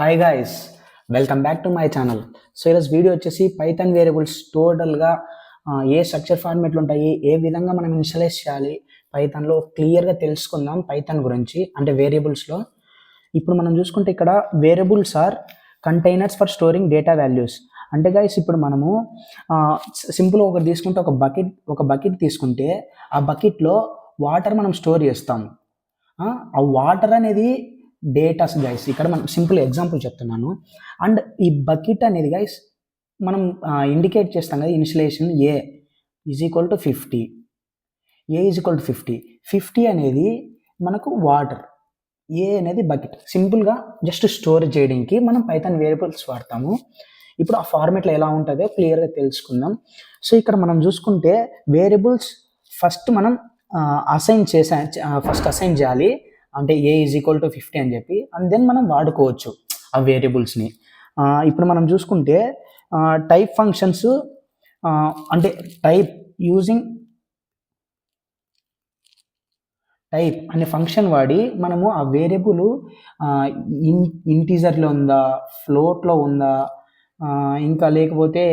Hi guys, welcome back to my channel. So ఈరోజు video వచ్చేసి Python variables టోటల్గా ఏ structure ఫార్మేట్లు ఉంటాయి, ఏ విధంగా మనం ఇనిషియలైజ్ చేయాలి పైథాన్లో క్లియర్గా తెలుసుకుందాం. పైథాన్ గురించి అంటే వేరియబుల్స్లో ఇప్పుడు మనం చూసుకుంటే ఇక్కడ variables are containers for storing data values. అంటే గాయస్ ఇప్పుడు మనము సింపుల్ ఒకటి తీసుకుంటే ఒక బకెట్ తీసుకుంటే ఆ బకెట్లో వాటర్ మనం స్టోర్ చేస్తాము. ఆ వాటర్ అనేది డేటాస్ గైస్. ఇక్కడ మనం సింపుల్ ఎగ్జాంపుల్ చెప్తున్నాను. అండ్ ఈ బకెట్ అనేది గైస్ మనం ఇండికేట్ చేస్తాం కదా, initialization a is equal to 50. A is equal to 50 అనేది మనకు వాటర్, ఏ అనేది బకెట్. సింపుల్గా జస్ట్ స్టోర్ చేయడానికి మనం పైథాన్ వేరియబుల్స్ వాడతాము. ఇప్పుడు ఆ ఫార్మేట్లో ఎలా ఉంటుందో క్లియర్గా తెలుసుకుందాం. సో ఇక్కడ మనం చూసుకుంటే వేరియబుల్స్ ఫస్ట్ మనం అసైన్ చేయాలి. అంటే ఏ ఈజ్ ఈక్వల్ టు 50 అని చెప్పి, అండ్ దెన్ మనం వాడుకోవచ్చు ఆ వేరియబుల్స్ని. ఇప్పుడు మనం చూసుకుంటే టైప్ ఫంక్షన్స్, అంటే యూజింగ్ టైప్ అనే ఫంక్షన్ వాడి మనము ఆ వేరియబుల్ ఇంటీజర్లో ఉందా, ఫ్లోట్లో ఉందా, ఇంకా లేకపోతే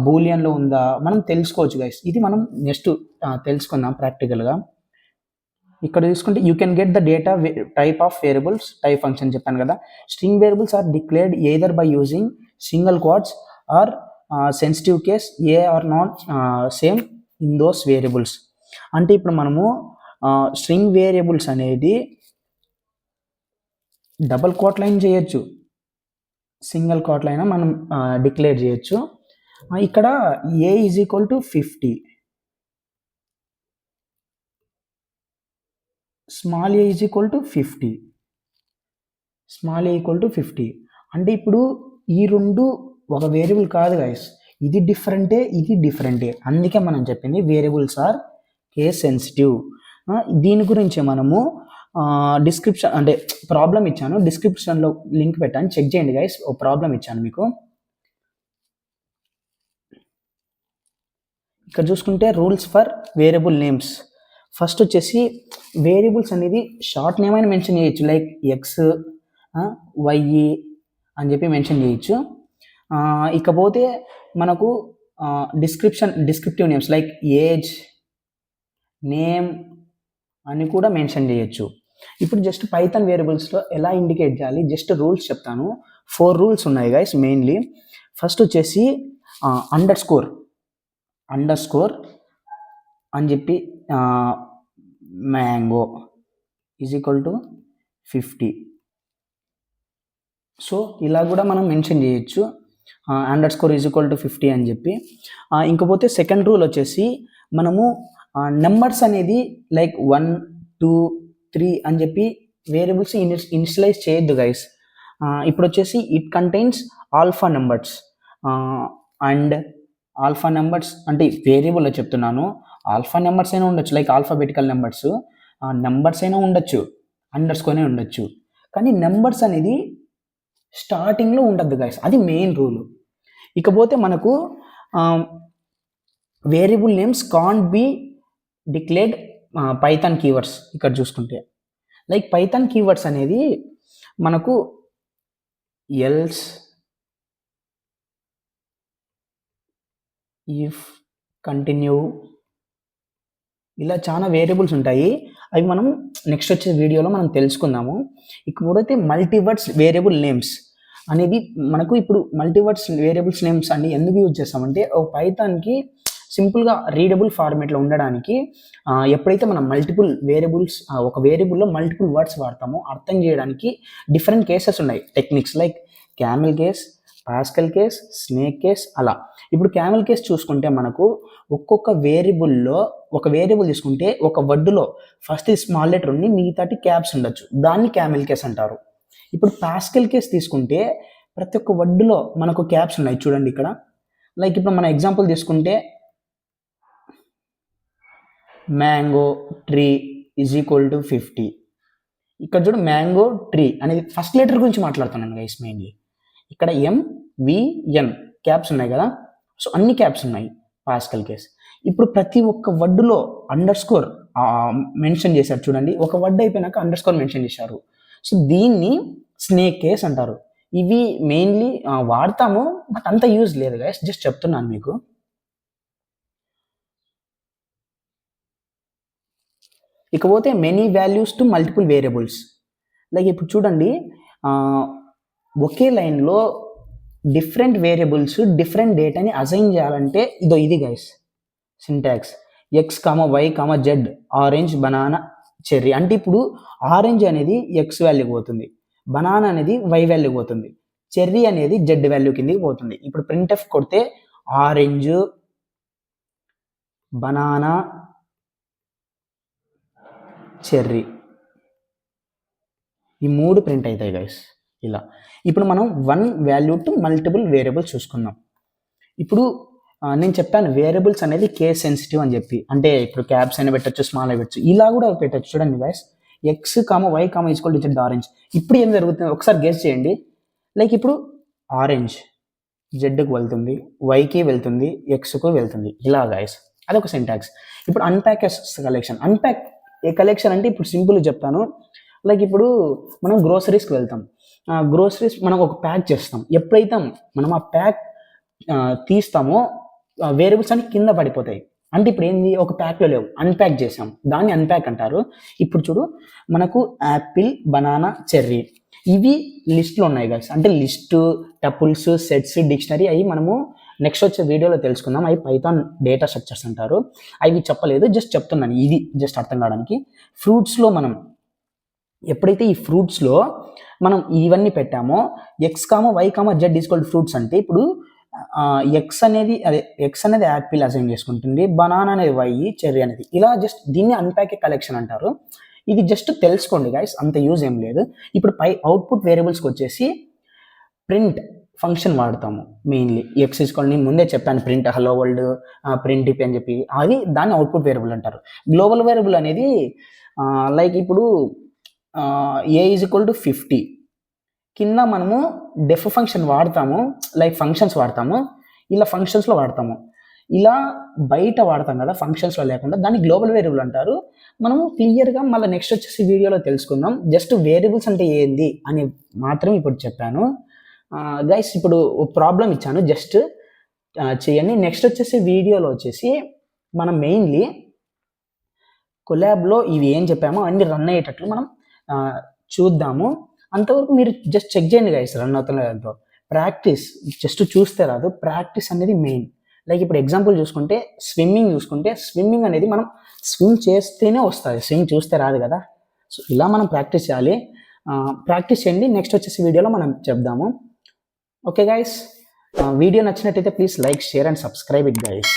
బూలియన్లో ఉందా మనం తెలుసుకోవచ్చు గైస్. ఇది మనం నెక్స్ట్ తెలుసుకుందాం ప్రాక్టికల్గా. ఇక్కడ చూసుకుంటే you can get the data type of variables, type function చెప్పాను కదా. String variables are declared either by using single quotes or sensitive case A are not same in those variables. అంటే ఇప్పుడు మనము స్ట్రింగ్ వేరియబుల్స్ అనేది double quote line చేయొచ్చు, single quote line మనం declare చేయొచ్చు. ఇక్కడ A is equal to 50, small a is equal to 50, small a equal to 50. అంటే ఇప్పుడు ఈ రెండు ఒక వేరియబుల్ కాదు గైస్, ఇది డిఫరెంటే, ఇది డిఫరెంటే. అందుకే మనం చెప్పింది వేరియబుల్స్ ఆర్ కేస్ సెన్సిటివ్. దీని గురించి మనము డిస్క్రిప్షన్ అంటే ప్రాబ్లం ఇచ్చాను, డిస్క్రిప్షన్లో లింక్ పెట్టాను, చెక్ చేయండి గైస్. ఓ ప్రాబ్లం ఇచ్చాను మీకు. ఇక్కడ చూసుకుంటే rules for variable names. First వచ్చేసి వేరియబుల్స్ అనేది షార్ట్ నేమ్ అయినా మెన్షన్ చేయొచ్చు, లైక్ ఎక్స్, వై అని చెప్పి మెన్షన్ చేయొచ్చు. ఇకపోతే మనకు descriptive names like age, name అని కూడా మెన్షన్ చేయొచ్చు. ఇప్పుడు జస్ట్ పైథాన్ వేరియబుల్స్లో ఎలా ఇండికేట్ చేయాలి జస్ట్ రూల్స్ చెప్తాను. 4 రూల్స్ ఉన్నాయి గైస్ మెయిన్లీ. ఫస్ట్ వచ్చేసి అండర్ స్కోర్ అని చెప్పి mango is equal to 50. So ఇలా కూడా మనం మెన్షన్ చేయొచ్చు, under score is equal to 50 అని చెప్పి. ఇంకపోతే సెకండ్ రూల్ వచ్చేసి మనము నెంబర్స్ అనేది లైక్ 1, 2, 3 అని చెప్పి వేరియబుల్స్ ఇనిషియలైజ్ చేయొద్దు గైస్. ఇప్పుడు వచ్చేసి it contains alpha numbers. And alpha numbers అంటే వేరియబుల్లో చెప్తున్నాను, ఆల్ఫా నెంబర్స్ అయినా ఉండొచ్చు, లైక్ ఆల్ఫాబెటికల్ నెంబర్స్ అయినా ఉండొచ్చు, అండర్ స్కోర్ అయినా ఉండొచ్చు. కానీ నెంబర్స్ అనేది స్టార్టింగ్లో ఉండద్దు గైస్, అది మెయిన్ రూల్. ఇకపోతే మనకు variable names can't be declared Python keywords. ఇక్కడ చూసుకుంటే లైక్ పైథాన్ కీవర్డ్స్ అనేది మనకు ఎల్స్, ఇఫ్, కంటిన్యూ, ఇలా చాలా వేరియబుల్స్ ఉంటాయి. అవి మనం నెక్స్ట్ వచ్చే వీడియోలో మనం తెలుసుకుందాము. ఇకపోతే మల్టీవర్డ్స్ వేరియబుల్ నేమ్స్ అనేది మనకు ఇప్పుడు మల్టీవర్డ్స్ వేరియబుల్స్ నేమ్స్ అన్ని ఎందుకు యూజ్ చేస్తామంటే ఒక పైథాన్కి సింపుల్గా రీడబుల్ ఫార్మేట్లో ఉండడానికి. ఎప్పుడైతే మనం మల్టిపుల్ వేరియబుల్స్, ఒక వేరియబుల్లో మల్టిపుల్ వర్డ్స్ వాడతామో అర్థం చేయడానికి డిఫరెంట్ కేసెస్ ఉన్నాయి, techniques like camel case, pascal case, snake case, అలా. ఇప్పుడు క్యామెల్ కేస్ చూసుకుంటే మనకు ఒక్కొక్క వేరియబుల్లో ఒక వేరియబుల్ తీసుకుంటే ఒక వర్డ్లో ఫస్ట్ స్మాల్ లెటర్ ఉండి మిగతాటి క్యాప్స్ ఉండొచ్చు, దాన్ని క్యామెల్ కేస్ అంటారు. ఇప్పుడు పాస్కల్ కేస్ తీసుకుంటే ప్రతి ఒక్క వర్డ్లో మనకు క్యాప్స్ ఉన్నాయి చూడండి ఇక్కడ. లైక్ ఇప్పుడు మన ఎగ్జాంపుల్ తీసుకుంటే mango tree is equal to 50. ఇక్కడ చూడు మ్యాంగో ట్రీ అనేది ఫస్ట్ లెటర్ గురించి మాట్లాడుతున్నాను గైస్ మెయిన్లీ. ఇక్కడ MVN క్యాప్స్ ఉన్నాయి కదా, సో అన్ని క్యాప్స్ ఉన్నాయి పాస్కల్ కేస్. ఇప్పుడు ప్రతి ఒక్క వర్డ్లో అండర్ స్కోర్ మెన్షన్ చేశారు చూడండి, ఒక వర్డ్ అయిపోయినాక అండర్ స్కోర్ మెన్షన్ చేశారు. సో దీన్ని స్నేక్ కేస్ అంటారు. ఇవి మెయిన్లీ వాడతాము, బట్ అంత యూజ్ లేదు గైస్, జస్ట్ చెప్తున్నాను మీకు. ఇకపోతే many values to multiple variables. Like ఇప్పుడు చూడండి, ఒకే లైన్లో డిఫరెంట్ వేరియబుల్స్ డిఫరెంట్ డేటాని అసైన్ చేయాలంటే ఇది guys syntax. X comma why comma Z, orange banana cherry. అంటే ఇప్పుడు ఆరెంజ్ అనేది ఎక్స్ వాల్యూకి పోతుంది, బనానా అనేది వై వాల్యూకి పోతుంది, చెర్రీ అనేది జెడ్ వాల్యూ కిందకి పోతుంది. ఇప్పుడు ప్రింట్ఎఫ్ కొడితే ఆరెంజ్ బనానా చెర్రీ ఈ 3 ప్రింట్ అవుతాయి గైస్ ఇలా. ఇప్పుడు మనం one value to multiple variables చూసుకుందాం. ఇప్పుడు నేను చెప్పాను వేరియబుల్స్ అనేది కేస్ సెన్సిటివ్ అని చెప్పి, అంటే ఇప్పుడు క్యాప్స్ అయినా పెట్టచ్చు, స్మాల్ అయినా పెట్టచ్చు, ఇలా కూడా పెట్టచ్చు. చూడండి guys, X comma why comma equal to Z orange. ఇప్పుడు ఏం జరుగుతుంది ఒకసారి గెస్ చేయండి. లైక్ ఇప్పుడు ఆరెంజ్ జెడ్కి వెళ్తుంది, వైకి వెళ్తుంది, ఎక్స్కు వెళ్తుంది, ఇలా గైస్. అదొక సింటాక్స్. ఇప్పుడు అన్ప్యాక్ కలెక్షన్. అన్ప్యాక్ ఏ కలెక్షన్ అంటే ఇప్పుడు సింపుల్ చెప్తాను. లైక్ ఇప్పుడు మనం గ్రోసరీస్కి వెళ్తాం, గ్రోసరీస్ మనం ఒక ప్యాక్ చేస్తాం. ఎప్పుడైతే మనం ఆ ప్యాక్ తీస్తామో వేరియబుల్స్ అన్ని కింద పడిపోతాయి. అంటే ఇప్పుడు ఏంది, ఒక ప్యాక్లో లేవు, అన్ప్యాక్ చేసాం, దాన్ని అన్ప్యాక్ అంటారు. ఇప్పుడు చూడు, మనకు యాపిల్ బనానా చెర్రీ ఇవి లిస్ట్లో ఉన్నాయి గైస్. అంటే లిస్టు, టపుల్స్, సెట్స్, డిక్షనరీ అవి మనము నెక్స్ట్ వచ్చే వీడియోలో తెలుసుకుందాం. అవి పైథాన్ డేటా స్ట్రక్చర్స్ అంటారు. అవి చెప్పలేదు, జస్ట్ చెప్తున్నాను, ఇది జస్ట్ అర్థం కావడానికి. ఫ్రూట్స్లో మనం ఎప్పుడైతే ఈ ఫ్రూట్స్లో మనం ఇవన్నీ పెట్టామో, X comma why comma Z equal fruits అంటే ఇప్పుడు ఎక్స్ అనేది యాపిల్ అసైన్ చేసుకుంటుంది, బనానా అనేది వై, చెర్రీ అనేది ఇలా. జస్ట్ దీన్ని అన్ప్యాక్ కలెక్షన్ అంటారు. ఇది జస్ట్ తెలుసుకోండి గైస్, అంత యూజ్ ఏం లేదు. ఇప్పుడు అవుట్పుట్ వేరియబుల్స్కి వచ్చేసి ప్రింట్ ఫంక్షన్ వాడతాము మెయిన్లీ. ఎక్స్ ఈక్వల్ నేను ముందే చెప్పాను, ప్రింట్ హలో వరల్డ్, ప్రింట్ ఇపి అని చెప్పి, అది దాన్ని అవుట్పుట్ వేరియబుల్ అంటారు. గ్లోబల్ వేరియబుల్ అనేది లైక్ ఇప్పుడు ఏ ఈజ్ ఈక్వల్ టు 50 కింద మనము డెఫ్ ఫంక్షన్ వాడతాము, లైక్ ఫంక్షన్స్ వాడతాము, ఇలా ఫంక్షన్స్లో వాడతాము. ఇలా బయట వాడతాం కదా ఫంక్షన్స్లో లేకుండా, దాన్ని గ్లోబల్ వేరియబుల్ అంటారు. మనము క్లియర్గా మళ్ళీ నెక్స్ట్ వచ్చేసి వీడియోలో తెలుసుకుందాం. జస్ట్ వేరియబుల్స్ అంటే ఏంది అని మాత్రం ఇప్పుడు చెప్పాను గైస్. ఇప్పుడు ప్రాబ్లం ఇచ్చాను, జస్ట్ చేయండి. నెక్స్ట్ వచ్చేసి వీడియోలో వచ్చేసి మనం మెయిన్లీ కొలాబ్లో ఇవి ఏం చెప్పామో అన్ని రన్ అయ్యేటట్లు మనం చూద్దాము. అంతవరకు మీరు జస్ట్ చెక్ చేయండి గైస్, రన్ అవుతుందో. ప్రాక్టీస్ జస్ట్ చూస్తే రాదు, ప్రాక్టీస్ అనేది మెయిన్. లైక్ ఇప్పుడు ఎగ్జాంపుల్ చూసుకుంటే స్విమ్మింగ్ అనేది మనం స్విమ్ చేస్తేనే వస్తుంది, స్విమ్ చూస్తే రాదు కదా. సో ఇలా మనం ప్రాక్టీస్ చేయాలి. ప్రాక్టీస్ చేయండి. నెక్స్ట్ వచ్చేసి వీడియోలో మనం చెప్దాము. ఓకే గైస్, వీడియో నచ్చినట్టయితే please like, share and subscribe it guys.